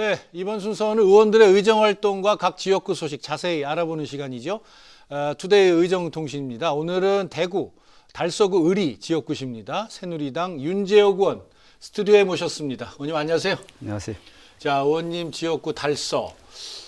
네, 이번 순서는 의원들의 의정활동과 각 지역구 소식 자세히 알아보는 시간이죠. 투데이 의정통신입니다. 오늘은 대구 달서구 의리 지역구십니다. 새누리당 윤재옥 의원 스튜디오에 모셨습니다. 의원님 안녕하세요. 안녕하세요. 자, 의원님 지역구 달서.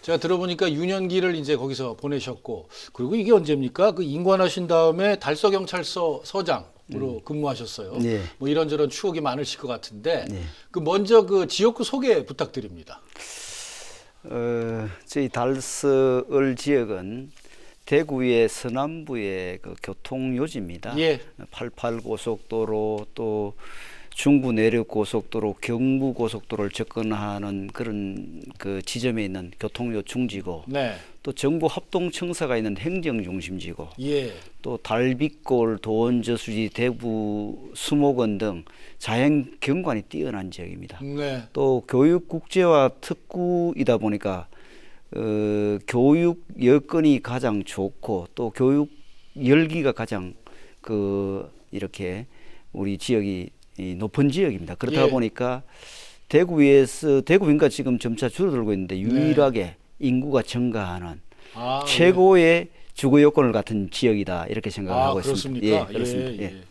제가 들어보니까 유년기를 이제 거기서 보내셨고, 그리고 이게 언제입니까? 그 임관하신 다음에 달서경찰서 서장으로 근무하셨어요. 네. 뭐 이런저런 추억이 많으실 것 같은데, 네. 그 먼저 그 지역구 소개 부탁드립니다. 저희 달서을 지역은 대구의 서남부의 그 교통요지입니다. 예. 88고속도로 또 중부 내륙 고속도로, 경부 고속도로를 접근하는 그런 그 지점에 있는 교통요 중지고, 네. 또 정부 합동청사가 있는 행정 중심지고, 예. 또 달빛골, 도원저수지, 대구 수목원 등 자연 경관이 뛰어난 지역입니다. 네. 또 교육 국제화 특구이다 보니까 교육 여건이 가장 좋고 또 교육 열기가 가장 이렇게 우리 지역이 높은 지역입니다. 그렇다 예. 보니까 대구 인구가 지금 점차 줄어들고 있는데 유일하게 인구가 증가하는 최고의 주거 요건을 갖춘 지역이다 이렇게 생각하고 있습니다. 그렇습니까? 예, 그렇습니다. 예.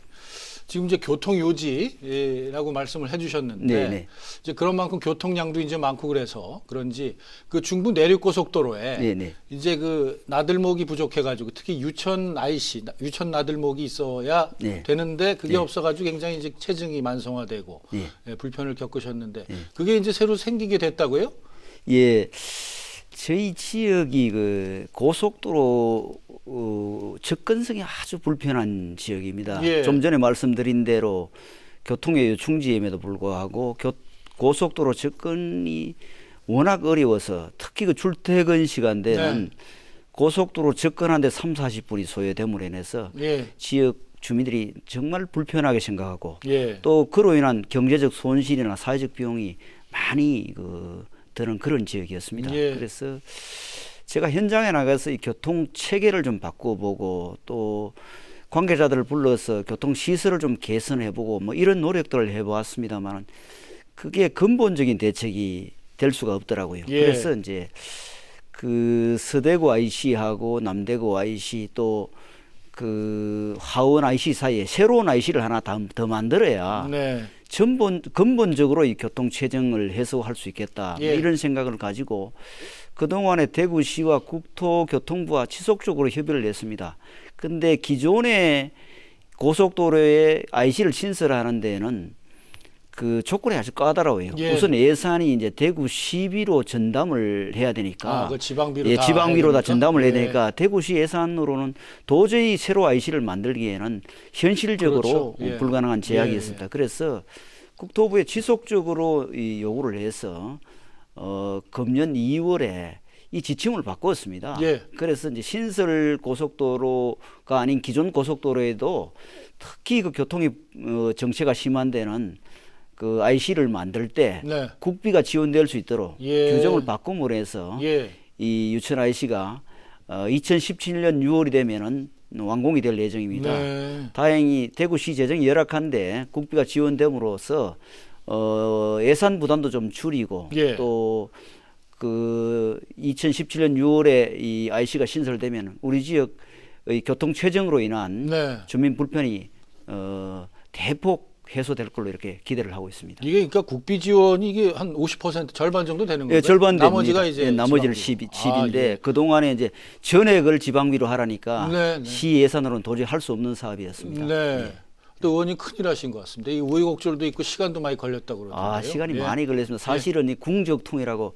지금 이제 교통요지라고 말씀을 해주셨는데, 네네. 이제 그런 만큼 교통량도 이제 많고 그래서 그런지 그 중부 내륙 고속도로에 네네. 이제 그 나들목이 부족해가지고 특히 유천 나들목이 있어야 네. 되는데 그게 네. 없어가지고 굉장히 이제 체증이 만성화되고 예. 불편을 겪으셨는데 예. 그게 이제 새로 생기게 됐다고요? 예, 저희 지역이 그 고속도로 접근성이 아주 불편한 지역입니다. 예. 좀 전에 말씀드린 대로 교통의 중지임에도 불구하고 고속도로 접근이 워낙 어려워서 특히 그 출퇴근 시간대는 고속도로 접근하는데 30-40분이 소요됨으로 인해서 예. 지역 주민들이 정말 불편하게 생각하고 예. 또 그로 인한 경제적 손실이나 사회적 비용이 많이 드는 그런 지역이었습니다. 예. 그래서 제가 현장에 나가서 이 교통 체계를 좀 바꿔보고 또 관계자들을 불러서 교통 시설을 좀 개선해보고 뭐 이런 노력들을 해보았습니다만 그게 근본적인 대책이 될 수가 없더라고요. 예. 그래서 이제 그 서대구 IC하고 남대구 IC 또 그 화원 IC 사이에 새로운 IC를 하나 더 만들어야 네. 근본적으로 이 교통 체증을 해소할 수 있겠다. 예. 이런 생각을 가지고 그동안에 대구시와 국토교통부와 지속적으로 협의를 했습니다. 근데 기존의 고속도로에 IC를 신설하는 데는 그 조건이 아주 까다로워요. 예. 우선 예산이 이제 대구 시비로 전담을 해야 되니까. 그 지방비로 예, 다 지방비로 다 해야 전담을 해야 예. 되니까 대구시 예산으로는 도저히 새로 IC를 만들기에는 현실적으로 그렇죠. 예. 불가능한 제약이었습니다. 예. 그래서 국토부에 지속적으로 이 요구를 해서 금년 2월에 이 지침을 바꿨습니다. 예. 그래서 이제 신설 고속도로가 아닌 기존 고속도로에도 특히 그 교통이 정체가 심한 데는 그 IC를 만들 때 네. 국비가 지원될 수 있도록 예. 규정을 바꿈으로 해서 예. 이 유천 IC가 2017년 6월이 되면은 완공이 될 예정입니다. 네. 다행히 대구시 재정이 열악한데 국비가 지원됨으로써 예산 부담도 좀 줄이고 예. 또 그 2017년 6월에 이 IC가 신설되면 우리 지역의 교통 체증으로 인한 네. 주민 불편이 대폭 해소될 걸로 이렇게 기대를 하고 있습니다. 이게 그러니까 국비 지원이 이게 한 50% 절반 정도 되는 건가요? 예, 절반 나머지가 됩니다. 이제 예, 나머지를 지방비로. 10인데 예. 그동안에 이제 전액을 지방비로 하라니까 네, 네. 시 예산으로는 도저히 할 수 없는 사업이었습니다. 네. 예. 또 의원님 큰일 하신 것 같습니다. 이 우여곡절도 있고 시간도 많이 걸렸다고 그러던데요. 시간이 예. 많이 걸렸습니다. 사실은 이 궁적통이라고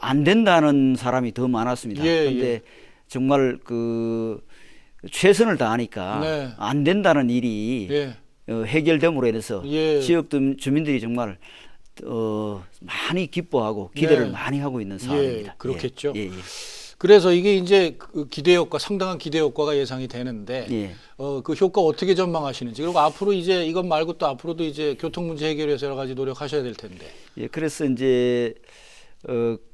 안 된다는 사람이 더 많았습니다. 예, 그런데 예. 정말 그 최선을 다하니까 네. 안 된다는 일이 예. 해결됨으로 인해서 예. 지역 주민들이 정말 많이 기뻐하고 기대를 네. 많이 하고 있는 상황입니다. 그렇겠죠. 예, 예. 그래서 이게 이제 그 기대 효과, 상당한 기대 효과가 예상이 되는데 예. 그 효과 어떻게 전망하시는지, 그리고 앞으로 이제 이것 말고 또 앞으로도 이제 교통 문제 해결에 위해서 여러 가지 노력하셔야 될 텐데. 예, 그래서 이제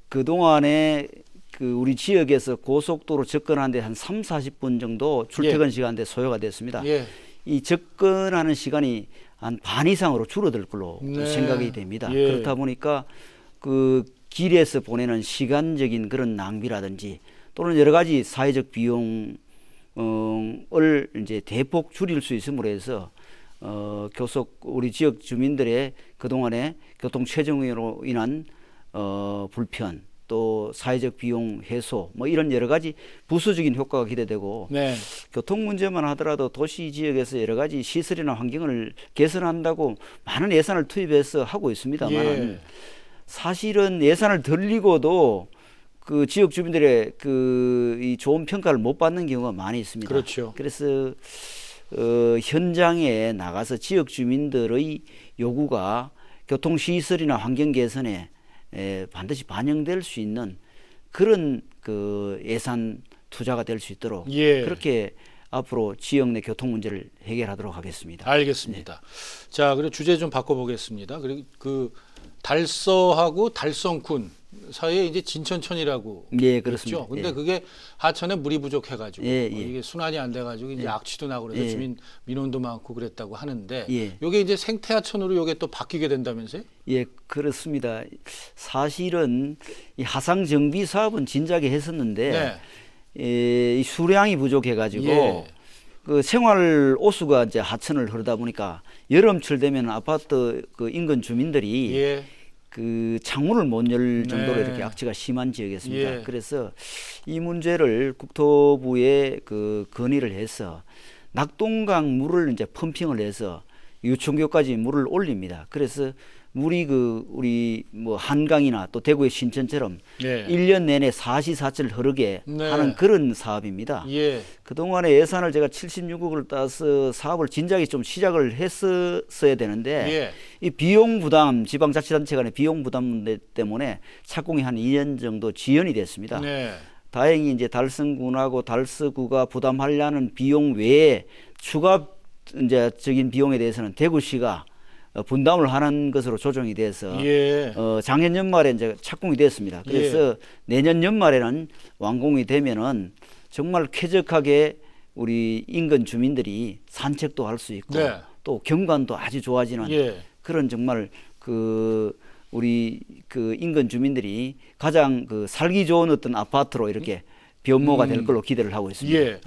그동안에 그 우리 지역에서 고속도로 접근하는데 한 30-40분 정도 출퇴근 시간대 소요가 됐습니다. 예. 이 접근하는 시간이 한 반 이상으로 줄어들 걸로 네. 생각이 됩니다. 예. 그렇다 보니까 그 길에서 보내는 시간적인 그런 낭비라든지 또는 여러 가지 사회적 비용을 이제 대폭 줄일 수 있음으로 해서 교속 우리 지역 주민들의 그동안의 교통 체증으로 인한 불편 또 사회적 비용 해소 뭐 이런 여러 가지 부수적인 효과가 기대되고 네. 교통 문제만 하더라도 도시 지역에서 여러 가지 시설이나 환경을 개선한다고 많은 예산을 투입해서 하고 있습니다만 예. 사실은 예산을 들리고도 그 지역 주민들의 이 좋은 평가를 못 받는 경우가 많이 있습니다. 그렇죠. 그래서 현장에 나가서 지역 주민들의 요구가 교통 시설이나 환경 개선에 반드시 반영될 수 있는 그런 그 예산 투자가 될 수 있도록 예. 그렇게 앞으로 지역 내 교통 문제를 해결하도록 하겠습니다. 알겠습니다. 자, 그리고 주제 좀 바꿔보겠습니다. 그리고 그 달서하고 달성군 사이에 이제 진천천이라고 예, 그렇습니다. 있죠. 근데 예. 그게 하천에 물이 부족해가지고 예, 예. 이게 순환이 안 돼가지고 이제 악취도 나고 그래서 예. 주민 민원도 많고 그랬다고 하는데 예. 이게 이제 생태하천으로 이게 또 바뀌게 된다면서요? 예, 그렇습니다. 사실은 이 하상 정비 사업은 진작에 했었는데 이 수량이 부족해가지고 예. 그 생활 오수가 이제 하천을 흐르다 보니까 여름철 되면 아파트 그 인근 주민들이 예. 그 창문을 못 열 정도로 네. 이렇게 악취가 심한 지역이었습니다. 예. 그래서 이 문제를 국토부에 그 건의를 해서 낙동강 물을 이제 펌핑을 해서 유충교까지 물을 올립니다. 그래서 물이 그 우리 뭐 한강이나 또 대구의 신천처럼 예. 1년 내내 사시사철 흐르게 네. 하는 그런 사업입니다. 예. 그동안에 예산을 제가 76억을 따서 사업을 진작에 좀 시작을 했었어야 되는데 예. 이 비용 부담, 지방자치단체 간의 비용 부담 때문에 착공이 한 2년 정도 지연이 됐습니다. 네. 다행히 이제 달성군하고 달서구가 부담하려는 비용 외에 추가 이제적인 비용에 대해서는 대구시가 분담을 하는 것으로 조정이 돼서 예. 작년 연말에 이제 착공이 됐습니다. 그래서 내년 연말에는 완공이 되면은 정말 쾌적하게 우리 인근 주민들이 산책도 할 수 있고 네. 또 경관도 아주 좋아지는 예. 그런 정말 그 우리 그 인근 주민들이 가장 그 살기 좋은 어떤 아파트로 이렇게 변모가 될 걸로 기대를 하고 있습니다. 예.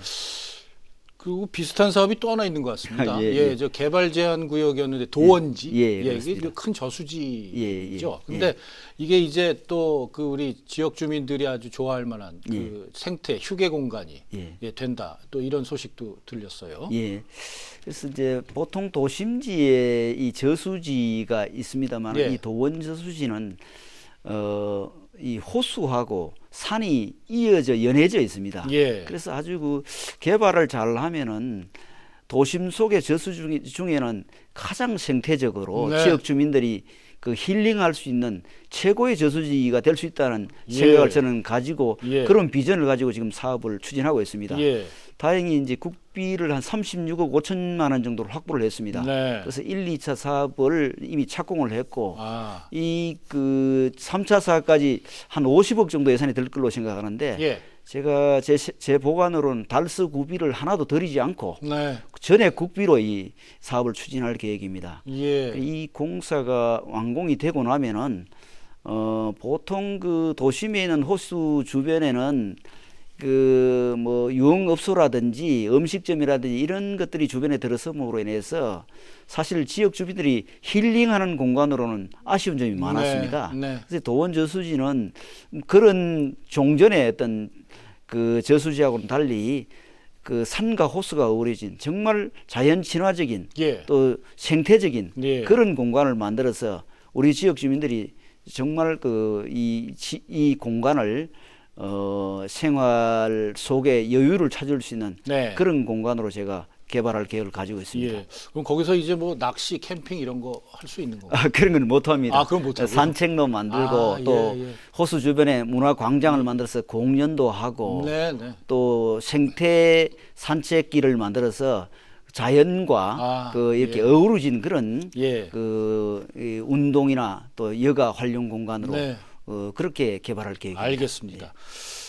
그리고 비슷한 사업이 또 하나 있는 것 같습니다. 예, 예, 예. 저 개발 제한 구역이었는데 도원지, 예, 이게 그렇습니다. 큰 저수지죠. 예, 예. 근데 이게 이제 또 그 우리 지역 주민들이 아주 좋아할 만한 그 생태 휴게 공간이 예. 된다. 또 이런 소식도 들렸어요. 예. 그래서 이제 보통 도심지에 이 저수지가 있습니다만 예. 이 도원 저수지는 이 호수하고 산이 이어져 연해져 있습니다. 예. 그래서 아주 그 개발을 잘 하면은 도심 속의 저수지 중에는 가장 생태적으로 네. 지역 주민들이 그 힐링할 수 있는 최고의 저수지가 될 수 있다는 예. 생각을 저는 가지고 예. 그런 비전을 가지고 지금 사업을 추진하고 있습니다. 예. 다행히 이제 국비를 한 36억 5천만 원 정도로 확보를 했습니다. 네. 그래서 1, 2차 사업을 이미 착공을 했고 아. 이 그 3차 사업까지 한 50억 정도 예산이 들 걸로 생각하는데 예. 제가 제 보관으로는 달서 구비를 하나도 들이지 않고 네. 전액 국비로 이 사업을 추진할 계획입니다. 예. 이 공사가 완공이 되고 나면은 보통 그 도심에 있는 호수 주변에는 그 뭐 유흥업소라든지 음식점이라든지 이런 것들이 주변에 들어섬으로 인해서 사실 지역 주민들이 힐링하는 공간으로는 아쉬운 점이 많았습니다. 네. 그래서 도원 저수지는 그런 종전의 어떤 그 저수지하고는 달리 그 산과 호수가 어우러진 정말 자연 친화적인 예. 또 생태적인 예. 그런 공간을 만들어서 우리 지역 주민들이 정말 그 이 공간을 생활 속에 여유를 찾을 수 있는 네. 그런 공간으로 제가 개발할 계획을 가지고 있습니다. 예. 그럼 거기서 이제 뭐 낚시, 캠핑 이런 거 할 수 있는 건가요? 그런 건 못합니다. 아, 그건 못하고요? 산책로 만들고 아, 또 예, 예. 호수 주변에 문화 광장을 만들어서 공연도 하고 네, 네. 또 생태 산책길을 만들어서 자연과 그 이렇게 예. 어우러진 그런 예. 이 운동이나 또 여가 활용 공간으로 네. 그렇게 개발할 계획입니다. 알겠습니다.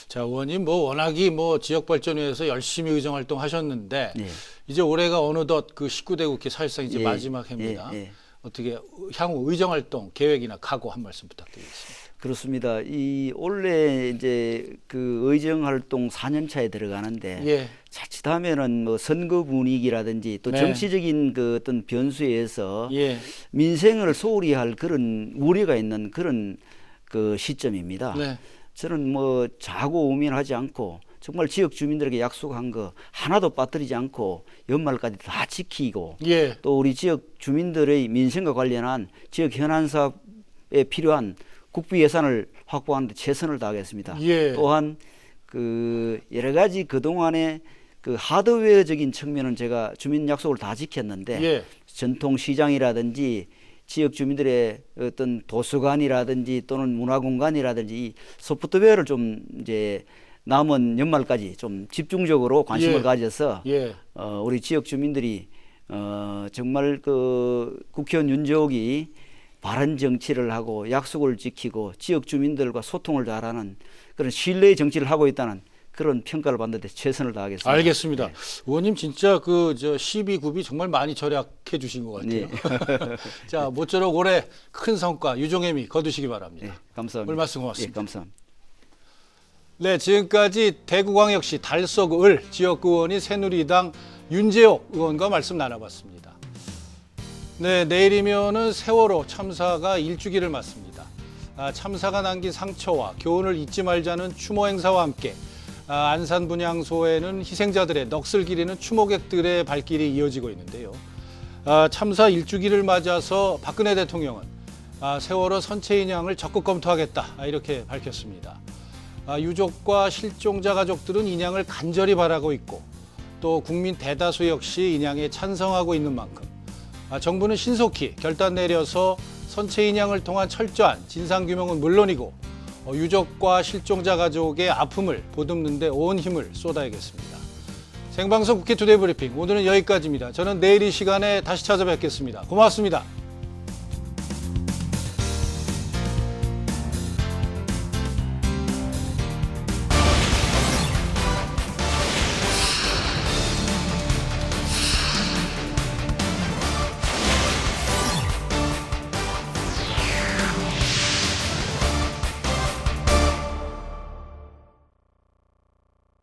자, 의원님 뭐 워낙이 뭐 지역 발전을 위해서 열심히 의정 활동하셨는데 예. 이제 올해가 어느덧 그 19대 국회 사실상 이제 예. 마지막 해입니다. 예. 예. 어떻게 향후 의정 활동 계획이나 각오 한 말씀 부탁드리겠습니다. 그렇습니다. 이 올해 이제 그 의정 활동 4년 차에 들어가는데 예. 자칫하면은 뭐 선거 분위기라든지 또 네. 정치적인 그 어떤 변수에 의해서 예. 민생을 소홀히 할 그런 우려가 있는 그런 그 시점입니다. 네. 저는 뭐 자고 우민하지 않고 정말 지역 주민들에게 약속한 거 하나도 빠뜨리지 않고 연말까지 다 지키고 예. 또 우리 지역 주민들의 민생과 관련한 지역 현안 사업에 필요한 국비 예산을 확보하는 데 최선을 다하겠습니다. 예. 또한 그 여러 가지 그동안에 그 하드웨어적인 측면은 제가 주민 약속을 다 지켰는데 예. 전통 시장이라든지 지역 주민들의 어떤 도서관이라든지 또는 문화공간이라든지 이 소프트웨어를 좀 이제 남은 연말까지 좀 집중적으로 관심을 예. 가져서 예. 우리 지역 주민들이 정말 그 국회의원 윤재옥이 바른 정치를 하고 약속을 지키고 지역 주민들과 소통을 잘하는 그런 신뢰의 정치를 하고 있다는 그런 평가를 받는 데 최선을 다하겠습니다. 알겠습니다. 네. 의원님 진짜 그 저 시비 구비 정말 많이 절약해 주신 것 같아요. 네. 자, 모쪼록 올해 큰 성과 유종의미 거두시기 바랍니다. 네, 감사합니다. 오늘 말씀 예, 고맙습니다. 감사합니다. 네, 지금까지 대구광역시 달서구 지역구 의원인 새누리당 윤재옥 의원과 말씀 나눠봤습니다. 네, 내일이면은 세월호 참사가 1주기를 맞습니다. 참사가 남긴 상처와 교훈을 잊지 말자는 추모 행사와 함께 안산 분향소에는 희생자들의 넋을 기리는 추모객들의 발길이 이어지고 있는데요. 참사 1주기를 맞아서 박근혜 대통령은 세월호 선체 인양을 적극 검토하겠다 이렇게 밝혔습니다. 유족과 실종자 가족들은 인양을 간절히 바라고 있고 또 국민 대다수 역시 인양에 찬성하고 있는 만큼 정부는 신속히 결단 내려서 선체 인양을 통한 철저한 진상규명은 물론이고 유족과 실종자 가족의 아픔을 보듬는 데 온 힘을 쏟아야겠습니다. 생방송 국회 투데이 브리핑 오늘은 여기까지입니다. 저는 내일 이 시간에 다시 찾아뵙겠습니다. 고맙습니다.